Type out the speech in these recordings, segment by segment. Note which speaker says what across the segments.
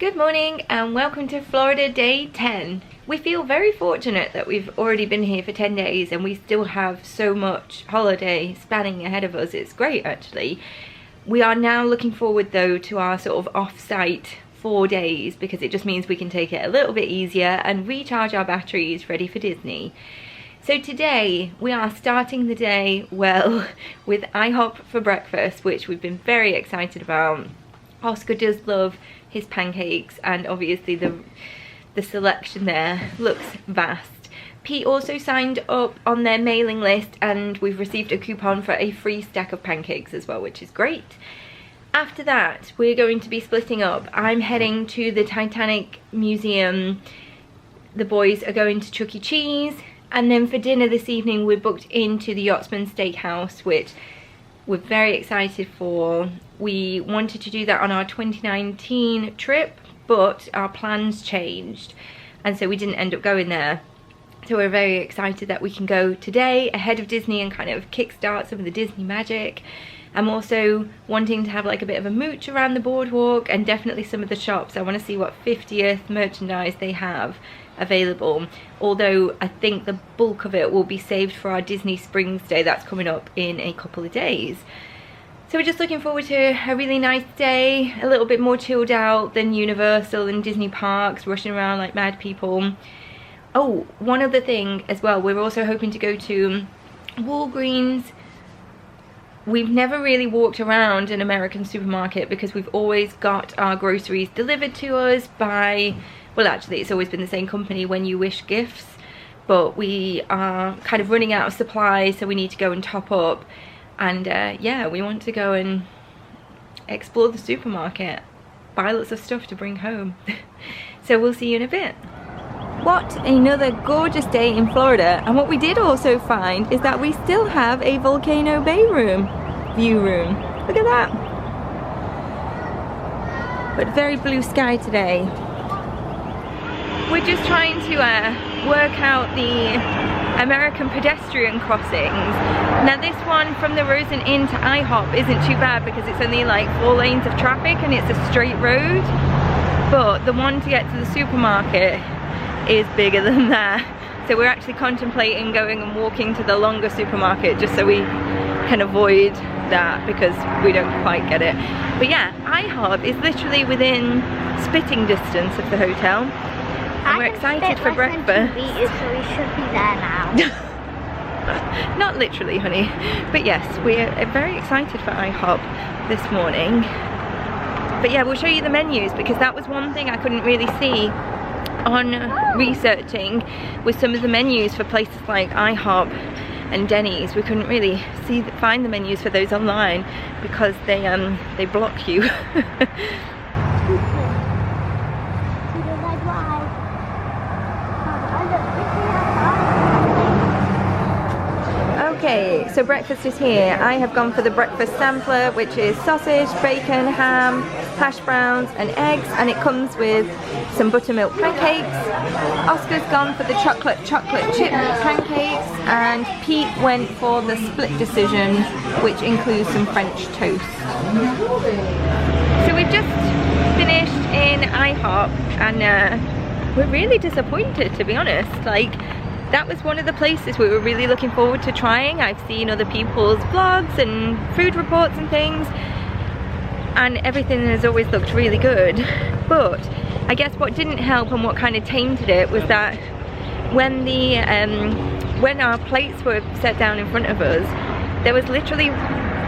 Speaker 1: Good morning and welcome to Florida day 10. We feel very fortunate that we've already been here for 10 days and we still have so much holiday spanning ahead of us. It's great actually. We are now looking forward though to our sort of off-site 4 days because it just means we can take it a little bit easier and recharge our batteries ready for Disney. So today we are starting the day well with iHOP for breakfast, which we've been very excited about. Oscar does love his pancakes and obviously the selection there looks vast. Pete also signed up on their mailing list and we've received a coupon for a free stack of pancakes as well, which is great. After that we're going to be splitting up. I'm heading to the Titanic Museum, the boys are going to Chuck E. Cheese, and then for dinner this evening we're booked into the Yachtsman Steakhouse, which we're very excited for. We wanted to do that on our 2019 trip, but our plans changed and so we didn't end up going there. So we're very excited that we can go today ahead of Disney and kind of kickstart some of the Disney magic. I'm also wanting to have like a bit of a mooch around the boardwalk and definitely some of the shops. I want to see what 50th merchandise they have available, although I think the bulk of it will be saved for our Disney Springs Day that's coming up in a couple of days. So we're just looking forward to a really nice day, a little bit more chilled out than Universal and Disney parks, rushing around like mad people. Oh, one other thing as well, we're also hoping to go to Walgreens. We've never really walked around an American supermarket because we've always got our groceries delivered to us by, well actually it's always been the same company, When You Wish Gifts, but we are kind of running out of supplies so we need to go and top up. And yeah, we want to go and explore the supermarket, buy lots of stuff to bring home. So we'll see you in a bit. What another gorgeous day in Florida. And what we did also find is that we still have a Volcano Bay view room. Look at that. But very blue sky today. We're just trying to work out the American pedestrian crossings. Now this one from the Rosen Inn to iHOP isn't too bad because it's only like 4 lanes of traffic and it's a straight road, but the one to get to the supermarket is bigger than that. So we're actually contemplating going and walking to the longer supermarket just so we can avoid that because we don't quite get it. But yeah, iHOP is literally within spitting distance of the hotel. And we're excited for breakfast.
Speaker 2: So we should be there now.
Speaker 1: Not literally, honey. But yes, we're very excited for iHOP this morning. But yeah, we'll show you the menus because that was one thing I couldn't really see on researching with some of the menus for places like iHOP and Denny's. We couldn't really find the menus for those online because they block you. Okay, so breakfast is here. I have gone for the breakfast sampler, which is sausage, bacon, ham, hash browns and eggs, and it comes with some buttermilk pancakes. Oscar's gone for the chocolate chip pancakes, and Pete went for the split decision, which includes some French toast. So we've just finished in iHOP and we're really disappointed, to be honest. Like, that was one of the places we were really looking forward to trying. I've seen other people's vlogs and food reports and things, and everything has always looked really good. But I guess what didn't help and what kind of tainted it was that when our plates were set down in front of us, there was literally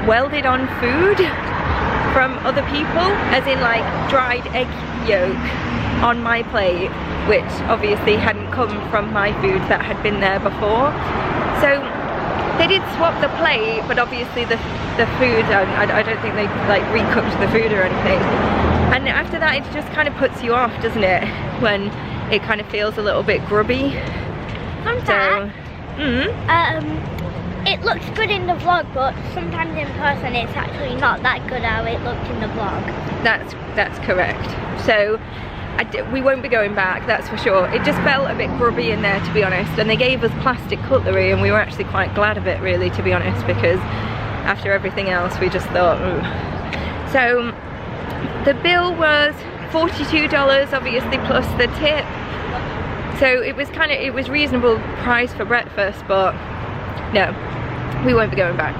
Speaker 1: welded on food from other people, as in like dried egg yolk on my plate, which obviously hadn't come from my food that had been there before. So they did swap the plate, but obviously the food, I don't think they like recooked the food or anything. And after that it just kind of puts you off, doesn't it, when it kind of feels a little bit grubby.
Speaker 2: Sometimes it looks good in the vlog, but sometimes in person it's actually not that good how it looked in the vlog. That's correct.
Speaker 1: So we won't be going back, that's for sure. It just felt a bit grubby in there, to be honest, and they gave us plastic cutlery and we were actually quite glad of it, really, to be honest, because after everything else we just thought, ooh. So the bill was $42 obviously plus the tip. So it was reasonable price for breakfast, but no, we won't be going back.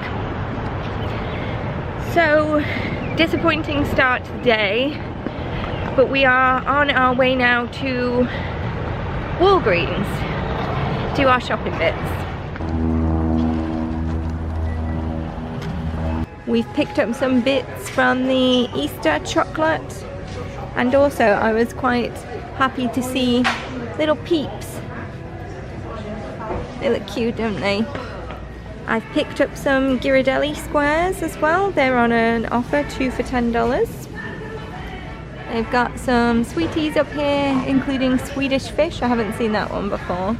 Speaker 1: So disappointing start to the day, but we are on our way now to Walgreens, do our shopping bits. We've picked up some bits from the Easter chocolate, and also I was quite happy to see little peeps. They look cute, don't they? I've picked up some Ghirardelli squares as well. They're on an offer, 2 for $10. They've got some sweeties up here, including Swedish fish. I haven't seen that one before.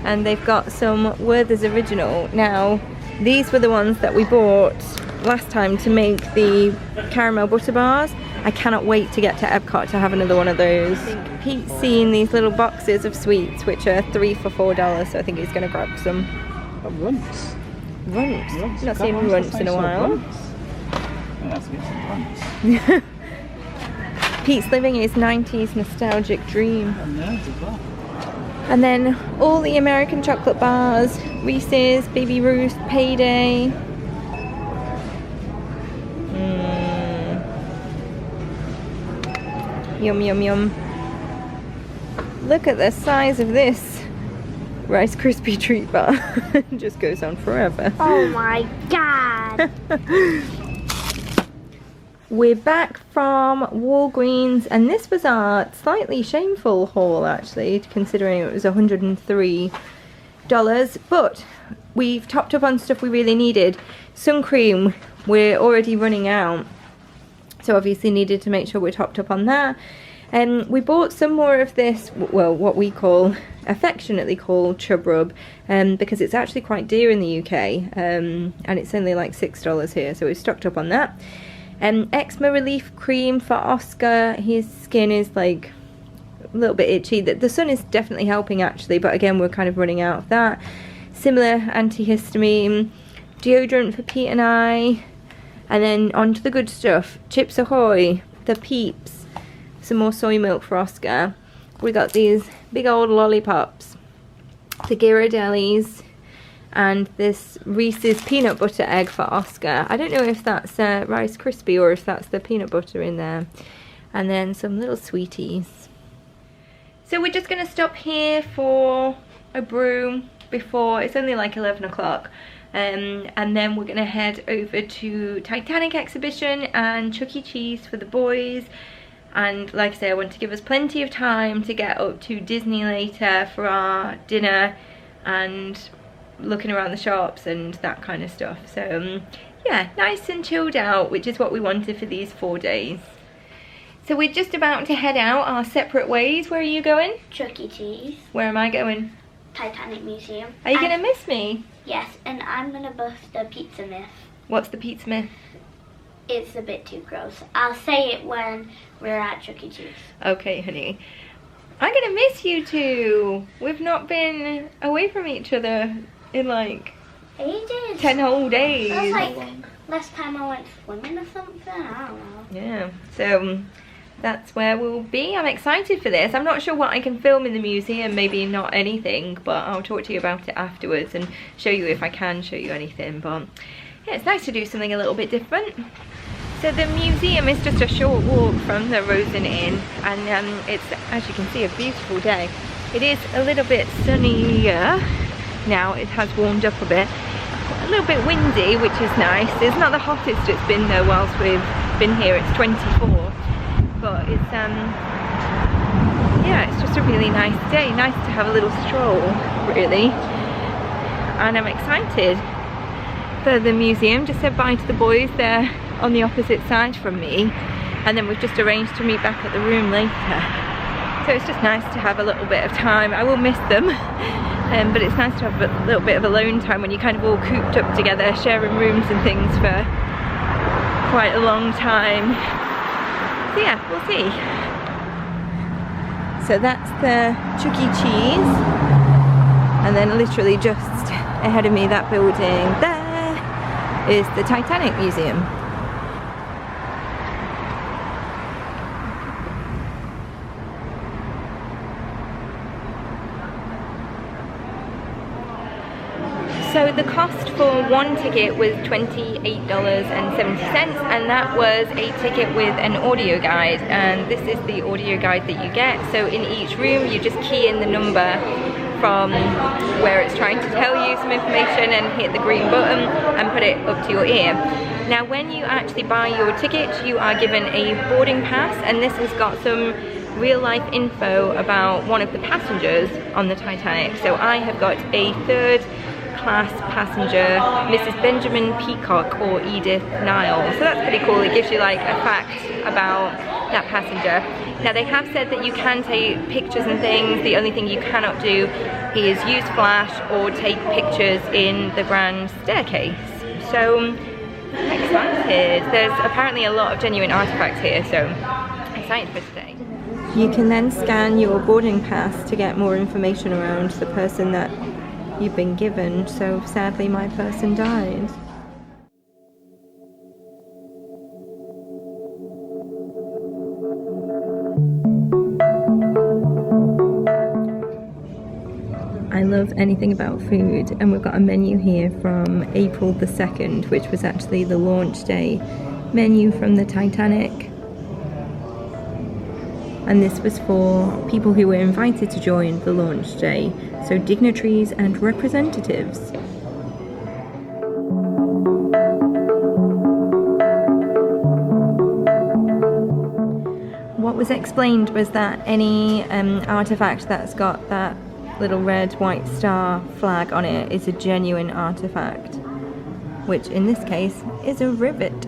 Speaker 1: And they've got some Werther's Original. Now, these were the ones that we bought last time to make the caramel butter bars. I cannot wait to get to Epcot to have another one of those. Pete's seen these little boxes of sweets, which are 3 for $4, so I think he's going to grab some.
Speaker 3: Runts.
Speaker 1: Runts? Not seen runts in a while. Pete's living his 90s nostalgic dream. And then all the American chocolate bars, Reese's, Baby Ruth, Payday. Yum, yum, yum. Look at the size of this Rice Krispie treat bar. It just goes on forever.
Speaker 2: Oh my god.
Speaker 1: We're back from Walgreens, and this was our slightly shameful haul actually, considering it was $103. But we've topped up on stuff we really needed. Sun cream, we're already running out. So obviously needed to make sure we're topped up on that. And we bought some more of this, well, what we affectionately call chub rub, because it's actually quite dear in the UK, and it's only like $6 here, so we've stocked up on that. Eczema relief cream for Oscar. His skin is like a little bit itchy. The sun is definitely helping actually, but again we're kind of running out of that. Similar antihistamine, deodorant for Pete and I. And then on to the good stuff. Chips Ahoy, the Peeps, some more soy milk for Oscar. We got these big old lollipops, the Ghirardellis, and this Reese's peanut butter egg for Oscar. I don't know if that's Rice Krispie or if that's the peanut butter in there. And then some little sweeties. So we're just going to stop here for a brew before, it's only like 11 o'clock. And then we're gonna head over to Titanic Exhibition and Chuck E. Cheese for the boys. And like I say, I want to give us plenty of time to get up to Disney later for our dinner and looking around the shops and that kind of stuff. So yeah, nice and chilled out, which is what we wanted for these 4 days. So we're just about to head out our separate ways. Where are you going?
Speaker 2: Chuck E. Cheese.
Speaker 1: Where am I going?
Speaker 2: Titanic Museum.
Speaker 1: Are you gonna miss me?
Speaker 2: Yes, and I'm gonna buff the pizza myth.
Speaker 1: What's the pizza myth?
Speaker 2: It's a bit too gross. I'll say it when we're at Chuck E. Cheese.
Speaker 1: Okay, honey. I'm gonna miss you too. We've not been away from each other in like
Speaker 2: ages.
Speaker 1: 10 whole days.
Speaker 2: That's like last time I went swimming or something. I don't know.
Speaker 1: Yeah, so that's where we'll be. I'm excited for this. I'm not sure what I can film in the museum, maybe not anything, but I'll talk to you about it afterwards and show you if I can show you anything. But yeah, it's nice to do something a little bit different. So the museum is just a short walk from the Rosen Inn, and it's, as you can see, a beautiful day. It is a little bit sunnier now. It has warmed up a bit. A little bit windy, which is nice. It's not the hottest it's been though whilst we've been here. It's 24. But it's yeah, it's just a really nice day. Nice to have a little stroll, really. And I'm excited for the museum. Just said bye to the boys. They're on the opposite side from me, and then we've just arranged to meet back at the room later. So it's just nice to have a little bit of time. I will miss them, but it's nice to have a little bit of alone time when you're kind of all cooped up together, sharing rooms and things for quite a long time. So yeah, we'll see. So that's the Chuck E. Cheese, and then literally just ahead of me, that building there, is the Titanic Museum. So the cost for one ticket was $28.70, and that was a ticket with an audio guide, and this is the audio guide that you get. So in each room you just key in the number from where it's trying to tell you some information and hit the green button and put it up to your ear. Now when you actually buy your ticket, you are given a boarding pass, and this has got some real life info about one of the passengers on the Titanic. So I have got a third class passenger, Mrs. Benjamin Peacock or Edith Niles. So that's pretty cool. It gives you like a fact about that passenger. Now they have said that you can take pictures and things. The only thing you cannot do is use flash or take pictures in the grand staircase. So I'm excited. There's apparently a lot of genuine artifacts here, so excited for today. You can then scan your boarding pass to get more information around the person that you've been given. So sadly my person died. I love anything about food, and we've got a menu here from April the 2nd, which was actually the launch day menu from the Titanic. And this was for people who were invited to join the launch day, so dignitaries and representatives. What was explained was that any artifact that's got that little red white star flag on it is a genuine artifact, which in this case is a rivet.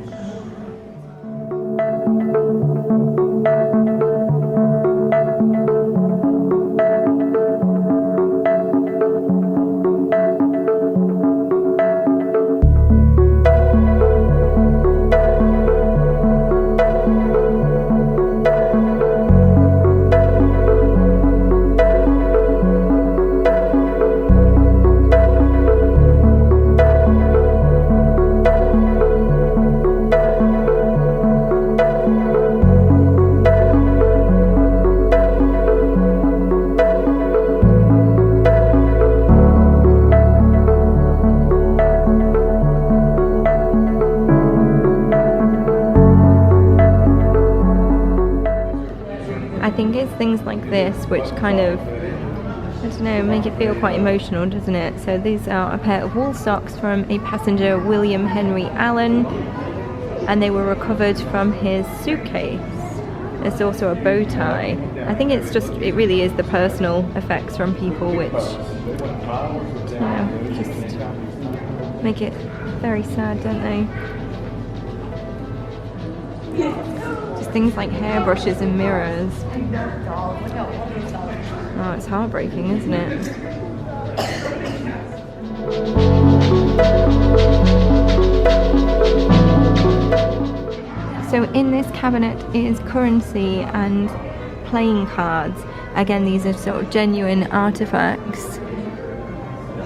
Speaker 1: I think it's things like this which kind of, I don't know, make it feel quite emotional, doesn't it? So these are a pair of wool socks from a passenger, William Henry Allen, and they were recovered from his suitcase. There's also a bow tie. I think it's just, it really is the personal effects from people which, you know, just make it very sad, don't they? Things like hairbrushes and mirrors. Oh, it's heartbreaking, isn't it? So in this cabinet is currency and playing cards. Again, these are sort of genuine artifacts.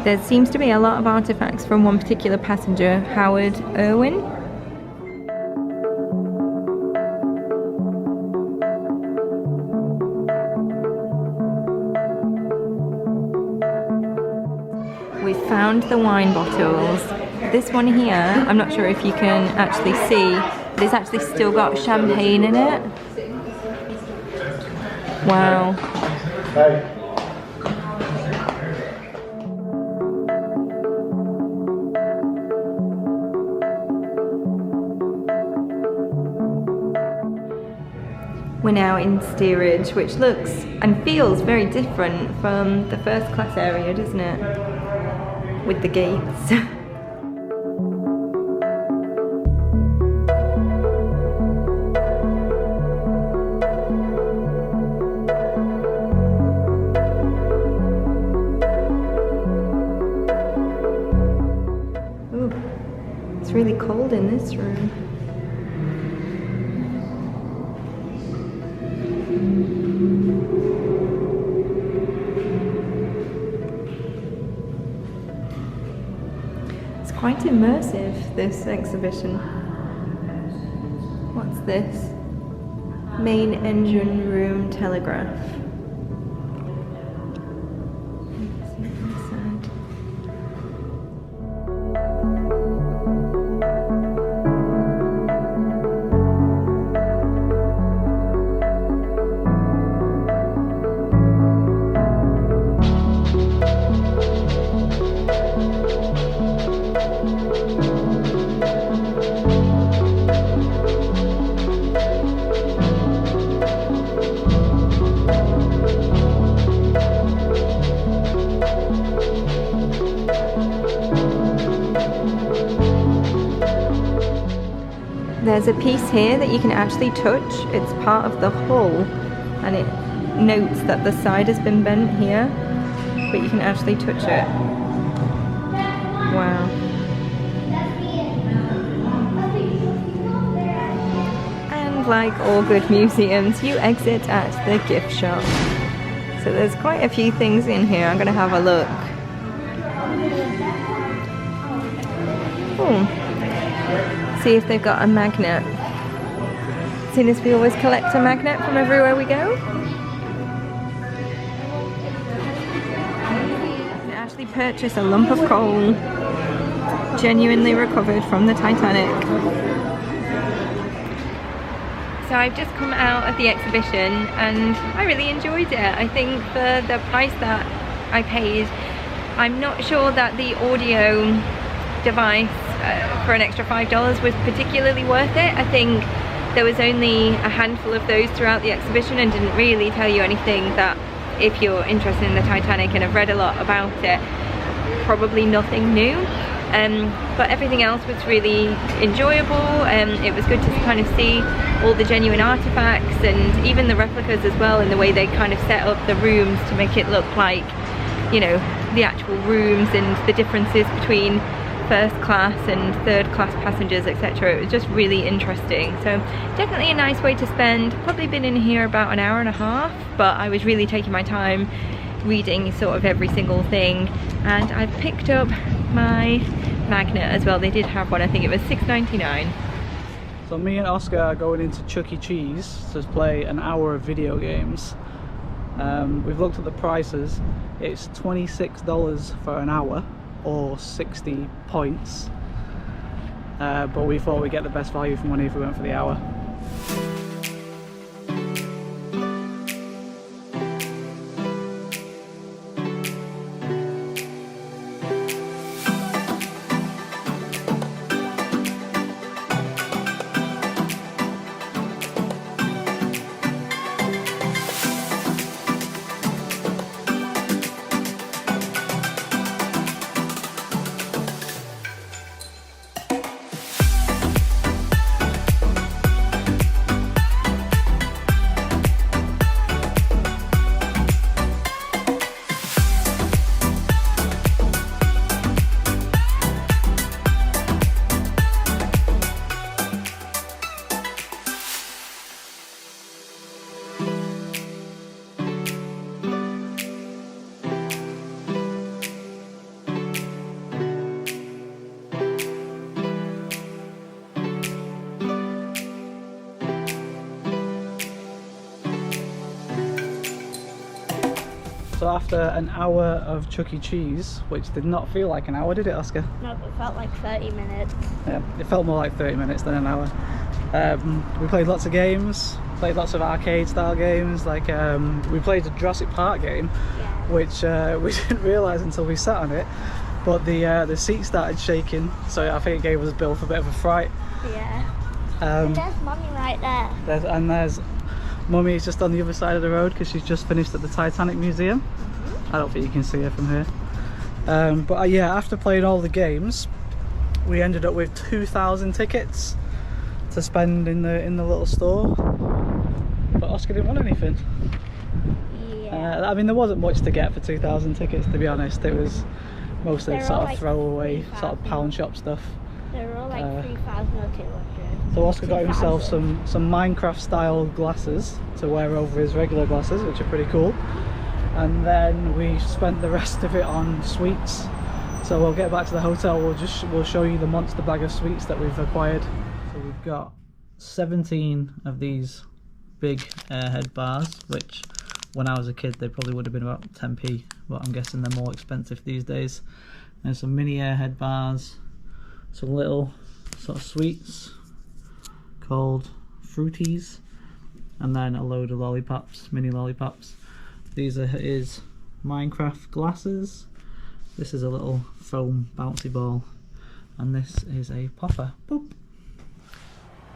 Speaker 1: There seems to be a lot of artifacts from one particular passenger, Howard Irwin. We found the wine bottles. This one here, I'm not sure if you can actually see, but it's actually still got champagne in it. Wow. We're now in steerage, which looks and feels very different from the first class area, doesn't it? With the gates. Ooh, it's really cold in this room. Quite immersive, this exhibition. What's this? Main engine room telegraph. There's a piece here that you can actually touch. It's part of the hull, and it notes that the side has been bent here, but you can actually touch it. Wow. And like all good museums, you exit at the gift shop. So there's quite a few things in here. I'm gonna have a look. See if they've got a magnet. Seeing as we always collect a magnet from everywhere we go. You can actually purchase a lump of coal, genuinely recovered from the Titanic. So I've just come out of the exhibition and I really enjoyed it. I think for the price that I paid, I'm not sure that the audio device for an extra $5 was particularly worth it. I think there was only a handful of those throughout the exhibition and didn't really tell you anything that, if you're interested in the Titanic and have read a lot about it, probably nothing new. But everything else was really enjoyable. It was good to kind of see all the genuine artifacts and even the replicas as well, in the way they kind of set up the rooms to make it look like, you know, the actual rooms and the differences between first class and third class passengers, etc. It was just really interesting. So definitely a nice way to spend. Probably been in here about an hour and a half, but I was really taking my time reading sort of every single thing. And I've picked up my magnet as well. They did have one. I think it was $6.99.
Speaker 3: So me and Oscar are going into Chuck E. Cheese to play an hour of video games. We've looked at the prices. It's $26 for an hour, or 60 points, but we thought we'd get the best value for money if we went for the hour. So after an hour of Chuck E. Cheese, which did not feel like an hour, did it, Oscar?
Speaker 2: No, it felt like 30 minutes.
Speaker 3: Yeah, it felt more like 30 minutes than an hour. We played lots of games, played lots of arcade style games, like we played a Jurassic Park game, yeah, which we didn't realise until we sat on it, but the seat started shaking, so I think it gave us Bill for a bit of a fright.
Speaker 2: Yeah. And there's Mummy right there.
Speaker 3: There's Mummy is just on the other side of the road because she's just finished at the Titanic Museum. I don't think you can see her from here. But yeah, after playing all the games, we ended up with 2,000 tickets to spend in the little store. But Oscar didn't want anything. Yeah. I mean, there wasn't much to get for 2,000 tickets, to be honest. It was mostly sort of like throwaway, sort of pound shop stuff.
Speaker 2: They were all like 3,000 or 200.
Speaker 3: So Oscar got himself some Minecraft style glasses to wear over his regular glasses, which are pretty cool. And then we spent the rest of it on sweets. So we'll get back to the hotel, we'll show you the monster bag of sweets that we've acquired. So we've got 17 of these big Airhead bars, which when I was a kid they probably would have been about 10p, but I'm guessing they're more expensive these days. And some mini Airhead bars, some little sort of sweets called Fruities, and then a load of lollipops, mini lollipops. These are his Minecraft glasses. This is a little foam bouncy ball, and this is a popper. Boop.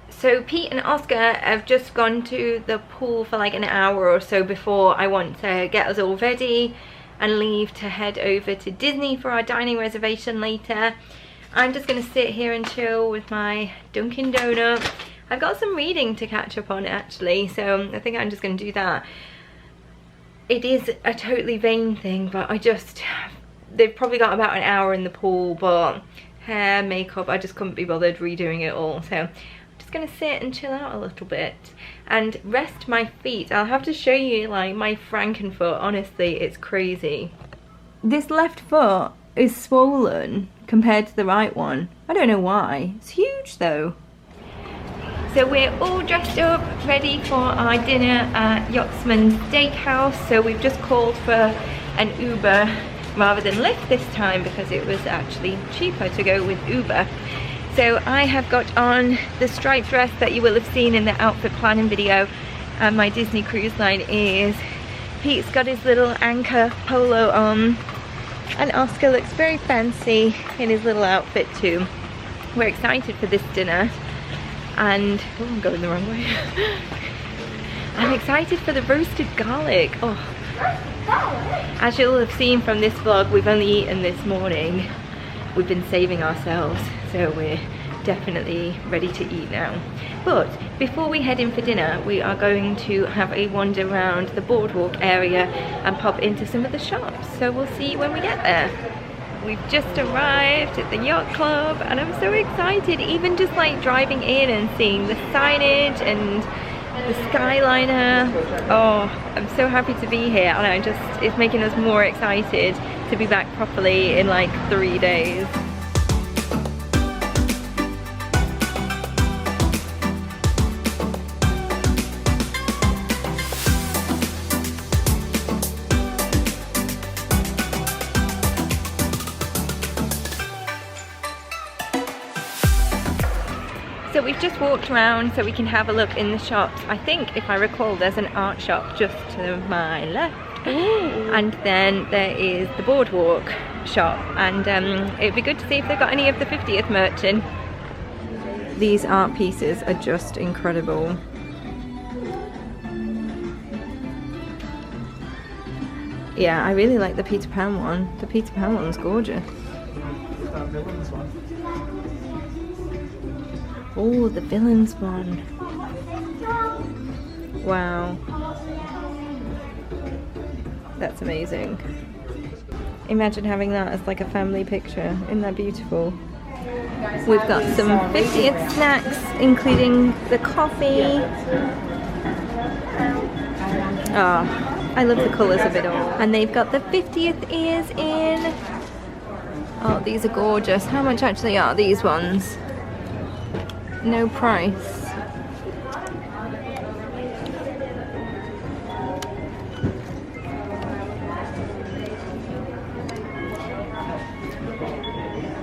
Speaker 1: So Pete and Oscar have just gone to the pool for like an hour or so before I want to get us all ready and leave to head over to Disney for our dining reservation later. I'm just going to sit here and chill with my Dunkin' Donut, I've got some reading to catch up on actually, so I think I'm just going to do that. It is a totally vain thing, but they've probably got about an hour in the pool, but hair, makeup, I just couldn't be bothered redoing it all. So I'm just gonna sit and chill out a little bit and rest my feet. I'll have to show you like my Frankenfoot, honestly, it's crazy. This left foot is swollen compared to the right one. I don't know why. It's huge though. So we're all dressed up, ready for our dinner at Yachtsman Steakhouse. So we've just called for an Uber rather than Lyft this time because it was actually cheaper to go with Uber. So I have got on the striped dress that you will have seen in the outfit planning video, and my Disney Cruise Line ears. Pete's got his little anchor polo on, and Oscar looks very fancy in his little outfit too. We're excited for this dinner. And oh, I'm going the wrong way. I'm excited for the roasted garlic. Oh, as you'll have seen from this vlog, we've only eaten this morning. We've been saving ourselves, so we're definitely ready to eat now. But before we head in for dinner, we are going to have a wander around the boardwalk area and pop into some of the shops. So we'll see you when we get there. We've just arrived at the Yacht Club and I'm so excited, even just like driving in and seeing the signage and the Skyliner. Oh, I'm so happy to be here, and it's making us more excited to be back properly in like 3 days. So we've just walked around so we can have a look in the shops. I think, if I recall, there's an art shop just to my left. Ooh. And then there is the boardwalk shop, and it'd be good to see if they've got any of the 50th merch in. These art pieces are just incredible. Yeah, I really like the Peter Pan one. The Peter Pan one's gorgeous.
Speaker 3: That villains one.
Speaker 1: Oh, the villains one. Wow. That's amazing. Imagine having that as like a family picture. Isn't that beautiful? We've got some 50th snacks, including the coffee. Oh, I love the colours of it all. And they've got the 50th ears in. Oh, these are gorgeous. How much actually are these ones? No price.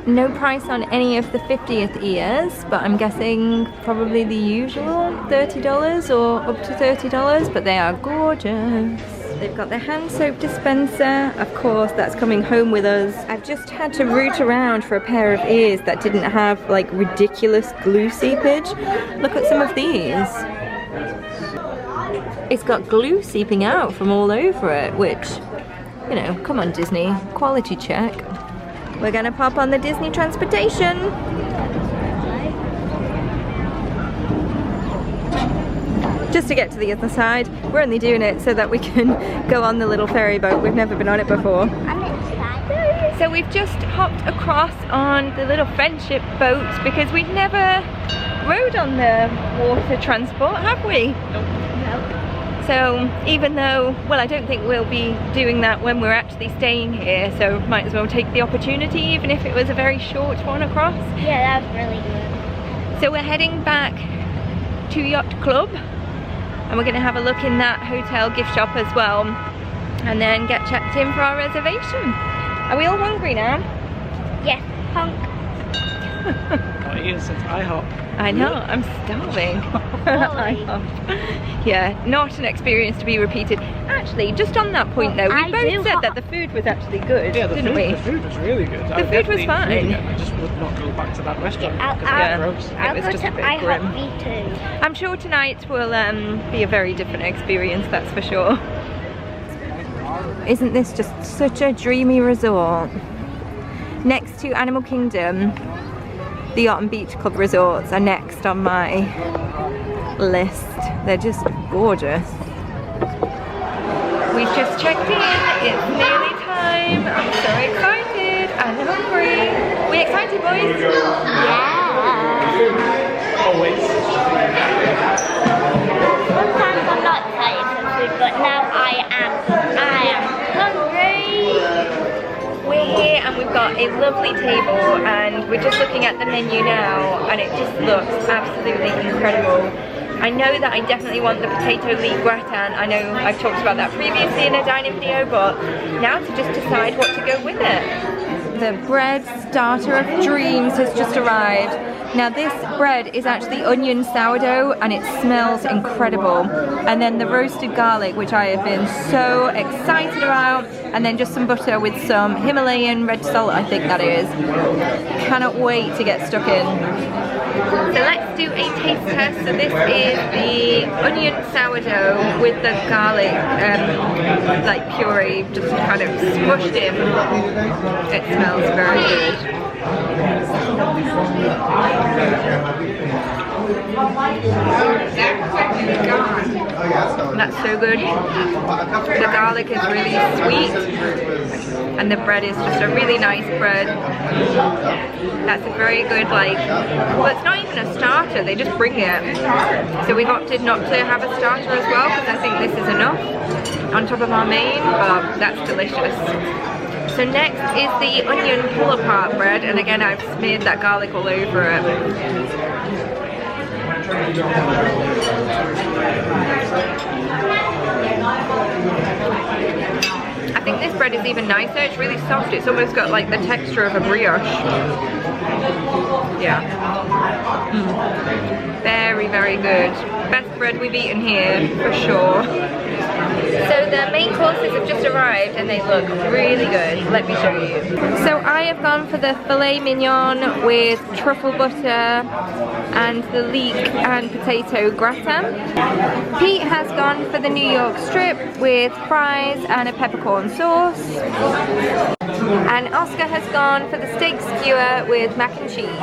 Speaker 1: No price on any of the 50th ears, but I'm guessing probably the usual $30 or up to $30, but they are gorgeous. They've got the hand soap dispenser, of course, that's coming home with us. I've just had to root around for a pair of ears that didn't have like ridiculous glue seepage. Look at some of these. It's got glue seeping out from all over it, which, you know, come on Disney, quality check. We're gonna pop on the Disney transportation. Just to get to the other side. We're only doing it so that we can go on the little ferry boat. We've never been on it before.
Speaker 2: I'm excited.
Speaker 1: So we've just hopped across on the little friendship boat because we've never rode on the water transport, have we?
Speaker 2: No.
Speaker 1: So even though, well, I don't think we'll be doing that when we're actually staying here, so might as well take the opportunity even if it was a very short one across.
Speaker 2: Yeah, that was really good.
Speaker 1: So we're heading back to Yacht Club, and we're going to have a look in that hotel gift shop as well, and then get checked in for our reservation. Are we all hungry now?
Speaker 2: Yes, honk.
Speaker 3: Not eaten since iHOP.
Speaker 1: I know, I'm starving. Yeah, not an experience to be repeated. Actually, just on that point though, we both said that the food was actually good, didn't we?
Speaker 3: The food was really good.
Speaker 1: The food was fine.
Speaker 3: I just would not go back to that restaurant.
Speaker 2: I'll
Speaker 1: It was
Speaker 2: go
Speaker 1: just
Speaker 2: to
Speaker 1: a bit
Speaker 2: iHOP,
Speaker 1: grim.
Speaker 2: me too.
Speaker 1: I'm sure tonight will be a very different experience, that's for sure. Isn't this just such a dreamy resort? Next to Animal Kingdom. The Yacht and Beach Club resorts are next on my list. They're just gorgeous. We've just checked in. It's nearly time. I'm so excited and hungry. We excited, boys?
Speaker 2: Yeah.
Speaker 3: Always.
Speaker 2: Sometimes I'm not excited for food, but now I am hungry.
Speaker 1: We're here and we've got a lovely table and we're just looking at the menu now and it just looks absolutely incredible. I know that I definitely want the potato leek gratin. I know I've talked about that previously in a dining video, but now to just decide what to go with it. The bread starter of dreams has just arrived. Now this bread is actually onion sourdough and it smells incredible. And then the roasted garlic, which I have been so excited about. And then just some butter with some Himalayan red salt, I think that is. Cannot wait to get stuck in. So let's do a taste test. So this is the onion sourdough with the garlic like puree just kind of smushed in. It smells very good. That's so good. The garlic is really sweet and the bread is just a really nice bread. That's a very good, like, well, it's not even a starter, they just bring it. So we've opted not to have a starter as well because I think this is enough on top of our main, but that's delicious. So next is the onion pull apart bread, and again I've smeared that garlic all over it. I think this bread is even nicer, it's really soft, it's almost got like the texture of a brioche. Yeah. Very, very good. Best bread we've eaten here, for sure. So the main courses have just arrived and they look really good. Let me show you. So I have gone for the filet mignon with truffle butter and the leek and potato gratin. Pete has gone for the New York strip with fries and a peppercorn sauce. And Oscar has gone for the steak skewer with mac and cheese.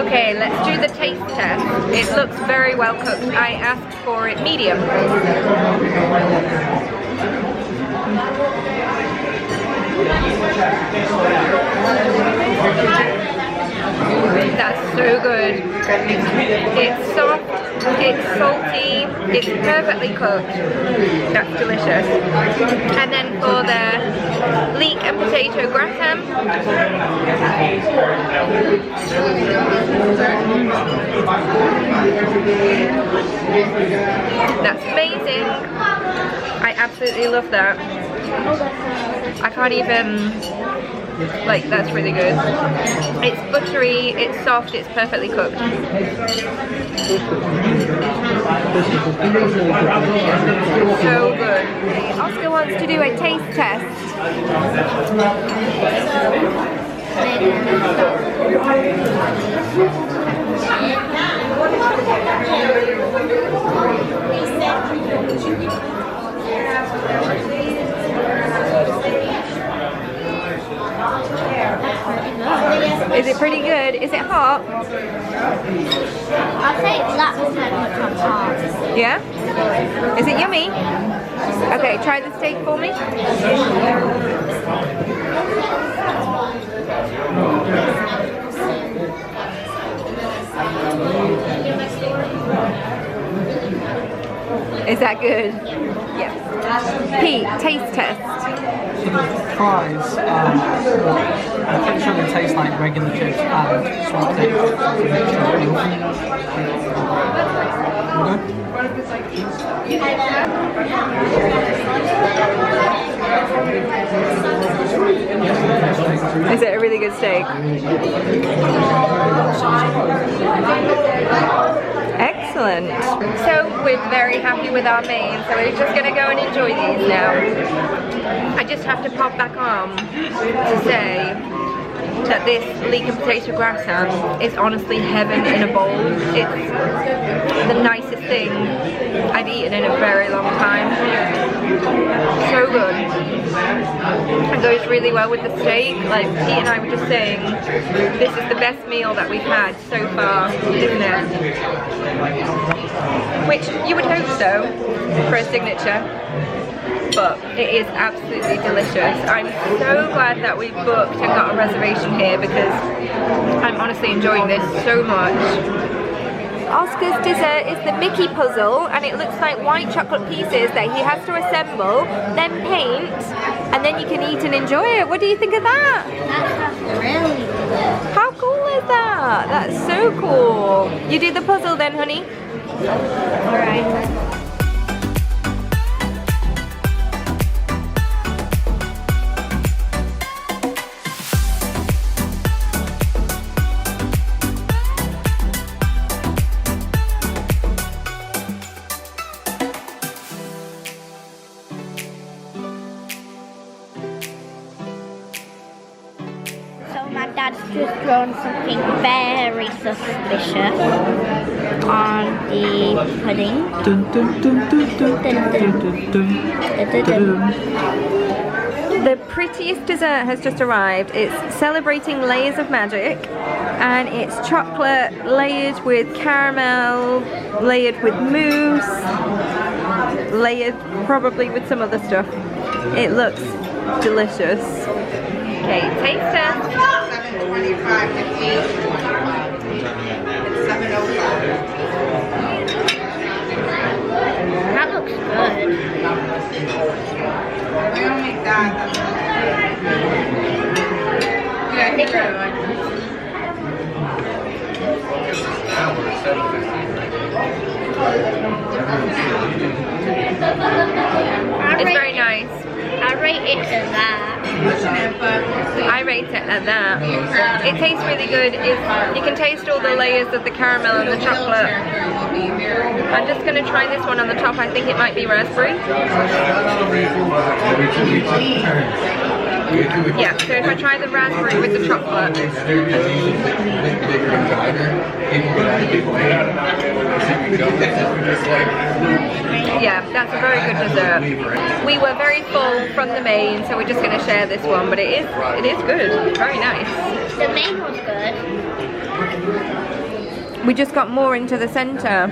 Speaker 1: Okay, let's do the taste test. It looks very well cooked. I asked for it medium. That's so good. It's soft, it's salty, it's perfectly cooked. That's delicious. And then for the leek and potato gratin, that's amazing. I absolutely love that. I can't even, like, that's really good. It's buttery, it's soft, it's perfectly cooked. So good. Oscar wants to do a taste test. Is it pretty good? Is it hot?
Speaker 2: I'll say it's that much hot.
Speaker 1: Yeah? Is it yummy? Okay, try the steak for me. Is that good? Yes. Pete, taste test.
Speaker 3: So the fries, I'm pretty sure they taste like regular chips and salt chips.
Speaker 1: Is it a really good steak? Excellent. So we're very happy with our main, so we're just going to go and enjoy these now. I just have to pop back on to say that this leek and potato gratin is honestly heaven in a bowl. It's the nicest thing I've eaten in a very long time. So good. and goes really well with the steak. Like Pete and I were just saying, this is the best meal that we've had so far, isn't it? Which you would hope so for a signature, but it is absolutely delicious. I'm so glad that we booked and got a reservation here because I'm honestly enjoying this so much. Oscar's dessert is the Mickey puzzle, and it looks like white chocolate pieces that he has to assemble, then paint, and then you can eat and enjoy it. What do you think of that?
Speaker 2: That sounds really good.
Speaker 1: How cool is that? That's so cool. You do the puzzle then, honey?
Speaker 2: Alright. My dad's just drawn something very suspicious on the pudding.
Speaker 3: Dun, dun, dun, dun, dun, dun, dun, dun.
Speaker 1: The prettiest dessert has just arrived. It's celebrating layers of magic, and it's chocolate layered with caramel, layered with mousse, layered probably with some other stuff. It looks delicious. Okay, taste test.
Speaker 2: That looks good.
Speaker 1: It's very nice.
Speaker 2: I rate it as that.
Speaker 1: I rate it at that. It tastes really good. You can taste all the layers of the caramel and the chocolate. I'm just going to try this one on the top. I think it might be raspberry. Yeah, so if I try the raspberry with the chocolate. Yeah, that's a very good dessert. We were very full from the main, so we're just going to share this one, but it is good. Very nice.
Speaker 2: The main was good.
Speaker 1: We just got more into the centre,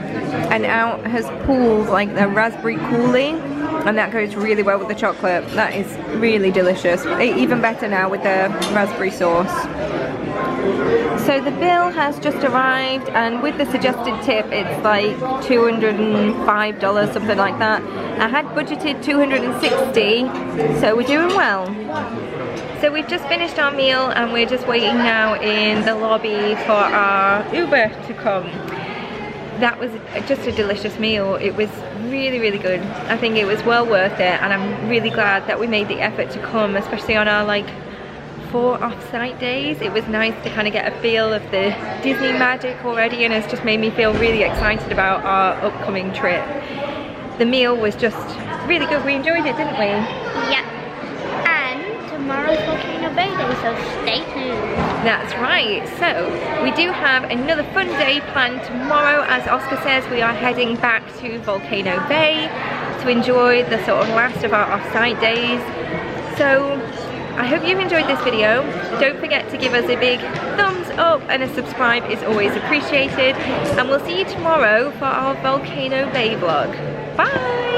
Speaker 1: and out has pulled like the raspberry coulis, and that goes really well with the chocolate. That is really delicious. Even better now with the raspberry sauce. So the bill has just arrived, and with the suggested tip it's like $205, something like that. I had budgeted $260, so we're doing well. So we've just finished our meal and we're just waiting now in the lobby for our Uber to come. That was just a delicious meal. It was really, really good. I think it was well worth it, and I'm really glad that we made the effort to come, especially on our like 4 off-site days. It was nice to kind of get a feel of the Disney magic already, and it's just made me feel really excited about our upcoming trip. The meal was just really good. We enjoyed it, didn't we?
Speaker 2: Yeah. And tomorrow's Volcano Bay Day, so stay tuned.
Speaker 1: That's right. So we do have another fun day planned tomorrow. As Oscar says, we are heading back to Volcano Bay to enjoy the sort of last of our off-site days. So I hope you've enjoyed this video. Don't forget to give us a big thumbs up, and a subscribe is always appreciated. And we'll see you tomorrow for our Volcano Bay vlog. Bye!